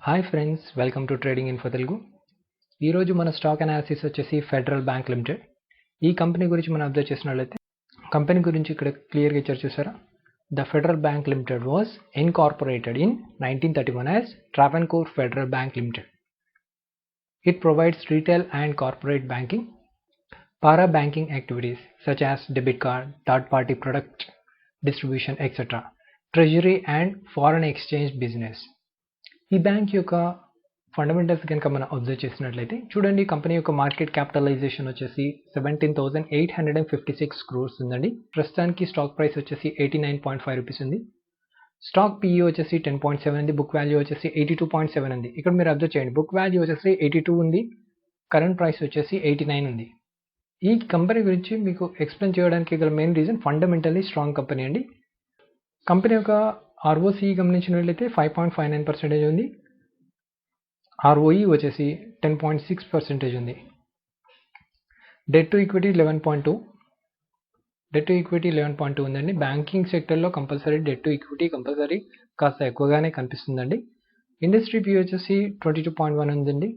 Hi friends, welcome to trading info Telugu. ఈరోజు మన stock analysis వచ్చేసి ఫెడరల్ బ్యాంక్ లిమిటెడ్. ఈ కంపెనీ గురించి మనం అబ్జర్వ్ చేసినట్లయితే కంపెనీ గురించి ఇక్కడ క్లియర్గా ఇచ్చారు చూసారా. The federal bank limited was incorporated in 1931 as Travancore federal bank limited. It provides retail and corporate banking, para banking activities such as debit card, third party product distribution, etc., treasury and foreign exchange business. ఈ bank యొక్క fundamentals కనుక మనం observe చేసినట్లయితే చూడండి, company యొక్క market capitalisation వచ్చేసి 17,856 crores ఉందండి. ప్రస్తుతానికి స్టాక్ ప్రైస్ వచ్చేసి 89.5 రూపీస్ ఉంది. స్టాక్ పిఈ వచ్చేసి 10.7 ఉంది. బుక్ వాల్యూ వచ్చేసి 82.7 ఉంది. ఇక్కడ మీరు అబ్జర్వ్ చేయండి, బుక్ వాల్యూ వచ్చేసి 82 ఉంది, కరెంట్ ప్రైస్ వచ్చేసి 89 ఉంది. ఈ కంపెనీ గురించి మీకు ఎక్స్ప్లెయిన్ చేయడానికి గల main reason fundamentally strong company అండి. కంపెనీ యొక్క ఆర్ఓసి గమనించినట్లయితే 5.59% ఉంది. ఆర్ఓఈ వచ్చేసి 10.6% ఉంది. డెట్ టు ఈక్విటీ 11.2 ఉందండి. బ్యాంకింగ్ సెక్టర్లో compulsory debt to equity compulsory కాస్త ఎక్కువగానే కనిపిస్తుందండి. ఇండస్ట్రీ పి వచ్చేసి 22.1 ఉందండి.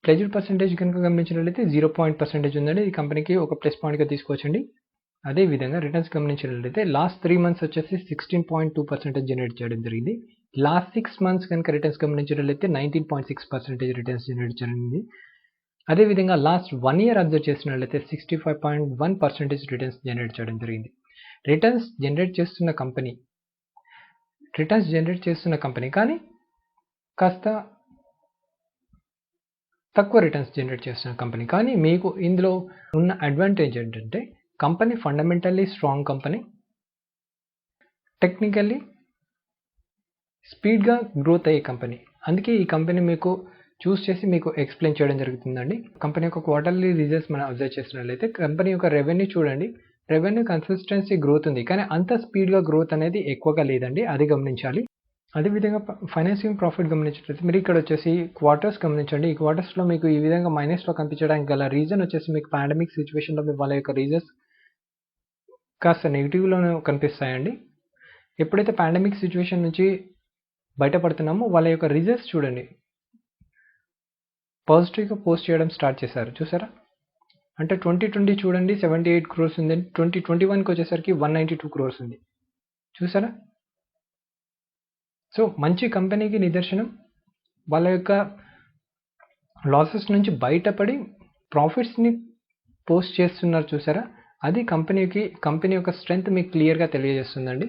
ప్లెజర్ పర్సెంటేజ్ కనుక గమనించినట్లయితే 0% ఉందండి. ఈ కంపెనీకి ఒక ప్లస్ పాయింట్గా తీసుకోవచ్చండి. అదేవిధంగా రిటర్న్స్ గమనించినట్లయితే లాస్ట్ 3 months వచ్చేసి 16.2% జనరేట్ చేయడం జరిగింది. లాస్ట్ 6 months కనుక రిటర్న్స్ గమనించినట్లయితే 19.6% రిటర్న్స్ జనరేట్ జరిగింది. అదేవిధంగా లాస్ట్ 1 year అబ్జర్వ్ చేసినట్లయితే 65.1% రిటర్న్స్ జనరేట్ చేయడం జరిగింది. రిటర్న్స్ జనరేట్ చేస్తున్న కంపెనీ కానీ కాస్త తక్కువ రిటర్న్స్ జనరేట్ చేస్తున్న కంపెనీ. కానీ మీకు ఇందులో ఉన్న అడ్వాంటేజ్ ఏంటంటే company fundamentally strong company, technically స్పీడ్గా గ్రోత్ అయ్యే కంపెనీ. అందుకే ఈ కంపెనీ మీకు చూస్ చేసి మీకు ఎక్స్ప్లెయిన్ చేయడం జరుగుతుందండి. కంపెనీ యొక్క క్వార్టర్లీ రిజల్ట్స్ మనం అబ్జర్వ్ చేసినట్లయితే కంపెనీ యొక్క రెవెన్యూ చూడండి, రెవెన్యూ కన్సిస్టెన్సీ గ్రోత్ ఉంది, కానీ అంత స్పీడ్గా గ్రోత్ అనేది ఎక్కువగా లేదండి, అది గమనించాలి. అదేవిధంగా ఫైనాన్సింగ్ ప్రాఫిట్ గమనించినట్లయితే మీరు ఇక్కడ వచ్చేసి క్వార్టర్స్ గమనించండి. ఈ క్వార్టర్స్లో మీకు ఈ విధంగా మైనస్లో కనిపించడానికి గల రీజన్ వచ్చేసి మీకు పాండమిక్ సిచ్యువేషన్లో వాళ్ళ యొక్క రీజన్స్ కాస్త నెగిటివ్లోనే కనిపిస్తాయండి. ఎప్పుడైతే పాండమిక్ సిచ్యువేషన్ నుంచి బయటపడుతున్నామో వాళ్ళ యొక్క రిజల్ట్స్ చూడండి, పాజిటివ్గా పోస్ట్ చేయడం స్టార్ట్ చేశారు చూసారా. అంటే 2020 చూడండి 78 crores ఉంది, 2021కి వచ్చేసరికి 192 crores ఉంది చూసారా. సో మంచి కంపెనీకి నిదర్శనం వాళ్ళ యొక్క లాసెస్ నుంచి బయటపడి ప్రాఫిట్స్ని పోస్ట్ చేస్తున్నారు చూసారా. అది కంపెనీ యొక్క స్ట్రెంగ్త్ మీకు క్లియర్గా తెలియజేస్తుందండి.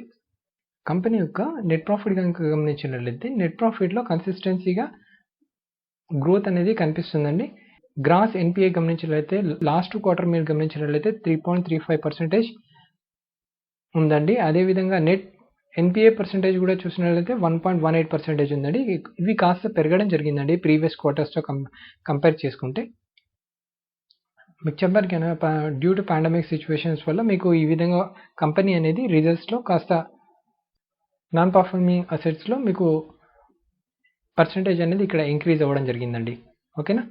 కంపెనీ యొక్క నెట్ ప్రాఫిట్ కనుక గమనించినట్లయితే నెట్ ప్రాఫిట్లో కన్సిస్టెన్సీగా గ్రోత్ అనేది కనిపిస్తుందండి. గ్రాస్ ఎన్పిఏ గమనించినట్లయితే లాస్ట్ క్వార్టర్ మీరు గమనించినట్లయితే 3.35% ఉందండి. అదేవిధంగా నెట్ ఎన్పిఏ పర్సెంటేజ్ కూడా చూసినట్లయితే 1.18% ఉందండి. ఇవి కాస్త పెరగడం జరిగిందండి ప్రీవియస్ క్వార్టర్స్తో కంపేర్ చేసుకుంటే. మీకు చెప్పాను డ్యూ టు పాండమిక్ సిచ్యువేషన్స్ వల్ల మీకు ఈ విధంగా కంపెనీ అనేది రిజల్ట్స్లో కాస్త నాన్ పర్ఫార్మింగ్ అసెట్స్లో మీకు పర్సెంటేజ్ అనేది ఇక్కడ ఇంక్రీజ్ అవ్వడం జరిగిందండి. ఓకేనా.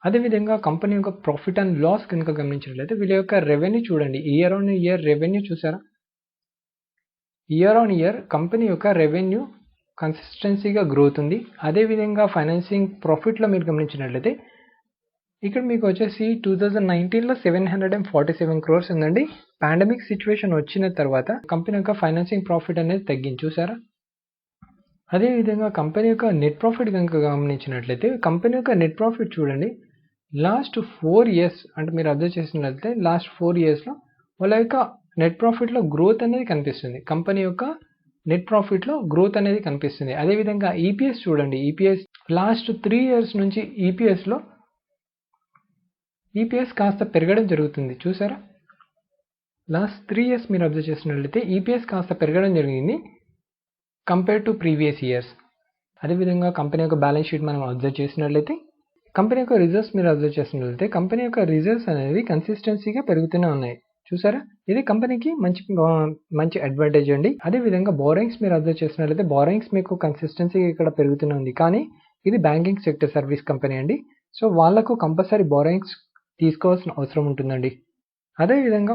అదేవిధంగా కంపెనీ యొక్క ప్రాఫిట్ అండ్ లాస్ కనుక గమనించినట్లయితే వీళ్ళ యొక్క రెవెన్యూ చూడండి, ఇయర్ ఆన్ ఇయర్ రెవెన్యూ చూసారా. ఇయర్ ఆన్ ఇయర్ కంపెనీ యొక్క రెవెన్యూ కన్సిస్టెన్సీగా గ్రోత్ ఉంది. అదేవిధంగా ఫైనాన్సింగ్ ప్రాఫిట్లో మీరు గమనించినట్లయితే ఇక్కడ మీకు వచ్చేసి 2019లో 747 crores ఉందండి. పాండమిక్ సిచ్యువేషన్ వచ్చిన తర్వాత కంపెనీ యొక్క ఫైనాన్సింగ్ ప్రాఫిట్ అనేది తగ్గింది చూసారా. అదేవిధంగా కంపెనీ యొక్క నెట్ ప్రాఫిట్ కనుక గమనించినట్లయితే కంపెనీ యొక్క నెట్ ప్రాఫిట్ చూడండి, లాస్ట్ 4 years అంటే మీరు అబ్జర్వ్ చేసినట్లయితే లాస్ట్ 4 yearsలో వాళ్ళ యొక్క నెట్ ప్రాఫిట్లో గ్రోత్ అనేది కనిపిస్తుంది. కంపెనీ యొక్క నెట్ ప్రాఫిట్లో గ్రోత్ అనేది కనిపిస్తుంది. అదేవిధంగా ఈపీఎస్ చూడండి, ఈపీఎస్ లాస్ట్ 3 years నుంచి ఈపీఎస్ కాస్త పెరగడం జరుగుతుంది చూసారా. లాస్ట్ 3 years మీరు అబ్జర్వ్ చేసినట్లయితే ఈపీఎస్ కాస్త పెరగడం జరిగింది కంపేర్ టు ప్రీవియస్ ఇయర్స్. అదేవిధంగా కంపెనీ యొక్క బ్యాలెన్స్ షీట్ మనం అబ్జర్వ్ చేసినట్లయితే కంపెనీ యొక్క రిజల్ట్స్ మీరు అబ్జర్వ్ చేసినట్లయితే కంపెనీ యొక్క రిజల్ట్స్ అనేది కన్సిస్టెన్సీగా పెరుగుతూనే ఉన్నాయి చూసారా. ఇది కంపెనీకి మంచి అడ్వాంటేజ్ అండి. అదేవిధంగా బోరింగ్స్ మీరు అబ్జర్వ్ చేసినట్లయితే బోరింగ్స్ మీకు కన్సిస్టెన్సీగా ఇక్కడ పెరుగుతూనే ఉంది, కానీ ఇది బ్యాంకింగ్ సెక్టర్ సర్వీస్ కంపెనీ అండి. సో వాళ్ళకు కంపల్సరీ బోరింగ్స్ తీసుకోవాల్సిన అవసరం ఉంటుందండి. అదేవిధంగా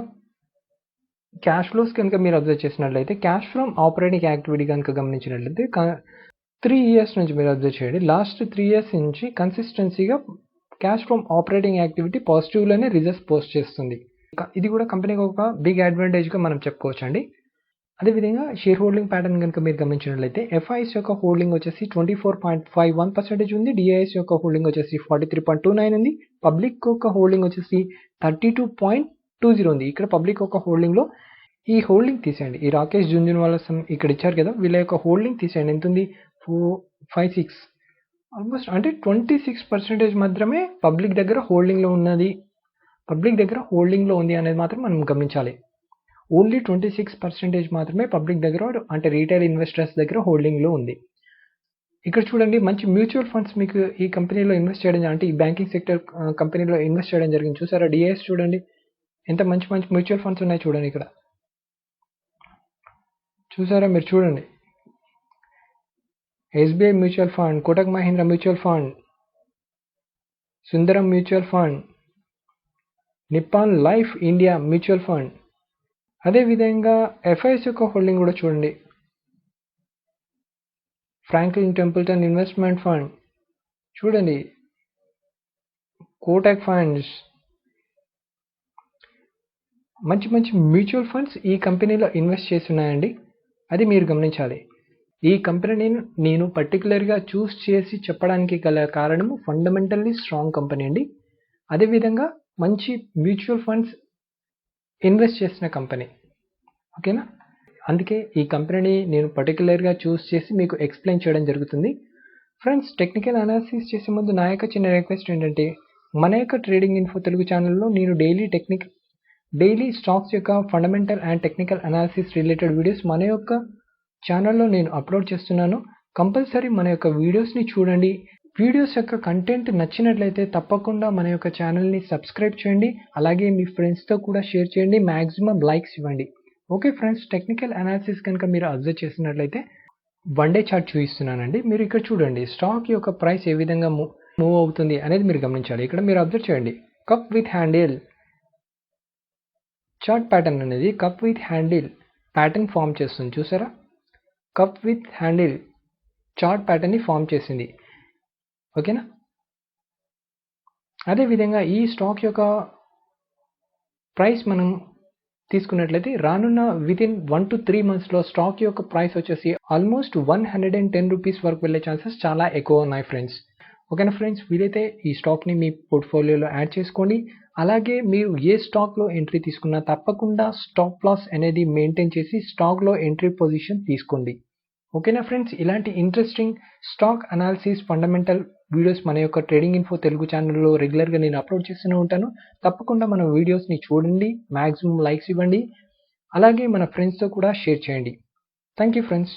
క్యాష్ ఫ్లోస్ కనుక మీరు అబ్జర్వ్ చేసినట్లయితే క్యాష్ ఫ్రమ్ ఆపరేటింగ్ యాక్టివిటీ కనుక గమనించినట్లయితే 3 ఇయర్స్ నుంచి మీరు అబ్జర్వ్ చేయండి. లాస్ట్ 3 ఇయర్స్ నుంచి కన్సిస్టెన్సీగా క్యాష్ ఫ్రమ్ ఆపరేటింగ్ యాక్టివిటీ పాజిటివ్‌లోనే రిజల్ట్స్ పోస్ట్ చేస్తుంది. ఇది కూడా కంపెనీకి ఒక బిగ్ అడ్వాంటేజ్‌గా మనం చెప్పుకోవచ్చండి. అదేవిధంగా షేర్ హోల్డింగ్ ప్యాటర్న్ గనుక మీరు గమనించినట్లయితే ఎఫ్ఐఎస్ యొక్క హోల్డింగ్ వచ్చేసి 24.51% ఉంది. డిఐఎస్ యొక్క హోల్డింగ్ వచ్చేసి 43.29 ఉంది. పబ్లిక్ యొక్క హోల్డింగ్ వచ్చేసి 32.20 ఉంది. ఇక్కడ పబ్లిక్ యొక్క హోల్డింగ్‌లో ఈ హోల్డింగ్ తీసేయండి. ఈ రాకేష్ జుంజున్వాలా ఇక్కడ ఇచ్చారు కదా! వీళ్ళ యొక్క హోల్డింగ్ తీసేయండి. ఎంతుంది? 56 ఆల్మోస్ట్ అంటే 26% మాత్రమే పబ్లిక్ దగ్గర హోల్డింగ్‌లో ఉన్నది. పబ్లిక్ దగ్గర హోల్డింగ్‌లో ఉంది అనేది మాత్రం మనం గమనించాలి. ఓన్లీ 26% మాత్రమే పబ్లిక్ దగ్గర అంటే రీటైల్ ఇన్వెస్టర్స్ దగ్గర హోల్డింగ్‌లో ఉంది. ఇక్కడ చూడండి మంచి మ్యూచువల్ ఫండ్స్ మీకు ఈ కంపెనీలో ఇన్వెస్ట్ చేయడం అంటే ఈ బ్యాంకింగ్ సెక్టర్ కంపెనీలో ఇన్వెస్ట్ చేయడం జరిగింది. చూసారా? డిఐఎస్ చూడండి. ఎంత మంచి మంచి మ్యూచువల్ ఫండ్స్ ఉన్నాయి చూడండి ఇక్కడ. చూసారా? మీరు చూడండి. SBI mutual fund, Kotak Mahindra mutual fund, Sundaram mutual fund, Nippon Life India mutual fund. అదేవిధంగా ఎఫ్ఐఎస్ యొక్క హోల్డింగ్ కూడా చూడండి. ఫ్రాంక్లిన్ టెంపుల్టన్ ఇన్వెస్ట్మెంట్ ఫండ్ చూడండి. కోటక్ ఫండ్స్, మంచి మంచి మ్యూచువల్ ఫండ్స్ ఈ కంపెనీలో ఇన్వెస్ట్ చేస్తున్నాయండి. అది మీరు గమనించాలి. ఈ కంపెనీని నేను పర్టికులర్గా చూస్ చేసి చెప్పడానికి గల కారణము ఫండమెంటల్లీ స్ట్రాంగ్ కంపెనీ అండి. అదేవిధంగా మంచి మ్యూచువల్ ఫండ్స్ ఇన్వెస్ట్ చేసిన కంపెనీ. ఓకేనా? అందుకే ఈ కంపెనీని నేను పర్టికులర్గా చూస్ చేసి మీకు ఎక్స్ప్లెయిన్ చేయడం జరుగుతుంది. ఫ్రెండ్స్, టెక్నికల్ అనాలిసిస్ చేసే ముందు నా యొక్క చిన్న రిక్వెస్ట్ ఏంటంటే మన యొక్క ట్రేడింగ్ ఇన్ఫో తెలుగు ఛానల్లో నేను డైలీ స్టాక్స్ యొక్క fundamental and technical analysis related videos మన యొక్క ఛానల్లో నేను అప్లోడ్ చేస్తున్నాను. కంపల్సరీ మన యొక్క వీడియోస్ని చూడండి. వీడియోస్ యొక్క కంటెంట్ నచ్చినట్లయితే తప్పకుండా మన యొక్క ఛానల్ని సబ్స్క్రైబ్ చేయండి. అలాగే మీ ఫ్రెండ్స్తో కూడా షేర్ చేయండి. మ్యాక్సిమం లైక్స్ ఇవ్వండి. ఓకే ఫ్రెండ్స్, టెక్నికల్ అనాలిసిస్ కనుక మీరు అబ్జర్వ్ చేసినట్లయితే వన్ డే చార్ట్ చూపిస్తున్నానండి. మీరు ఇక్కడ చూడండి స్టాక్ యొక్క ప్రైస్ ఏ విధంగా మూవ్ అవుతుంది అనేది మీరు గమనించాలి. ఇక్కడ మీరు అబ్జర్వ్ చేయండి. Cup with handle chart pattern అనేది cup with handle pattern form చేస్తుంది. చూసారా? కప్ విత్ హ్యాండిల్ చార్ట్ ప్యాటర్న్ని ఫామ్ చేసింది. ఓకేనా? అదేవిధంగా ఈ స్టాక్ యొక్క ప్రైస్ మనం తీసుకున్నట్లయితే రానున్న వితిన్ 1 to 3 monthsలో స్టాక్ యొక్క ప్రైస్ వచ్చేసి ఆల్మోస్ట్ 110 రూపీస్ వరకు వెళ్ళే ఛాన్సెస్ చాలా ఎక్కువ ఉన్నాయి ఫ్రెండ్స్. ఓకేనా ఫ్రెండ్స్, వీలైతే ఈ స్టాక్ని మీ పోర్ట్ఫోలియోలో యాడ్ చేసుకోండి. అలాగే మీరు ఏ స్టాక్లో ఎంట్రీ తీసుకున్నా తప్పకుండా స్టాప్ లాస్ అనేది మెయింటైన్ చేసి స్టాక్లో ఎంట్రీ పొజిషన్ తీసుకోండి. ఓకేనా ఫ్రెండ్స్, ఇలాంటి interesting stock analysis fundamental videos మన యొక్క ట్రేడింగ్ ఇన్ఫో తెలుగు ఛానల్లో రెగ్యులర్గా నేను అప్లోడ్ చేస్తూనే ఉంటాను. తప్పకుండా మన వీడియోస్ని చూడండి, మ్యాక్సిమం లైక్స్ ఇవ్వండి, అలాగే మన ఫ్రెండ్స్తో కూడా షేర్ చేయండి. Thank you friends.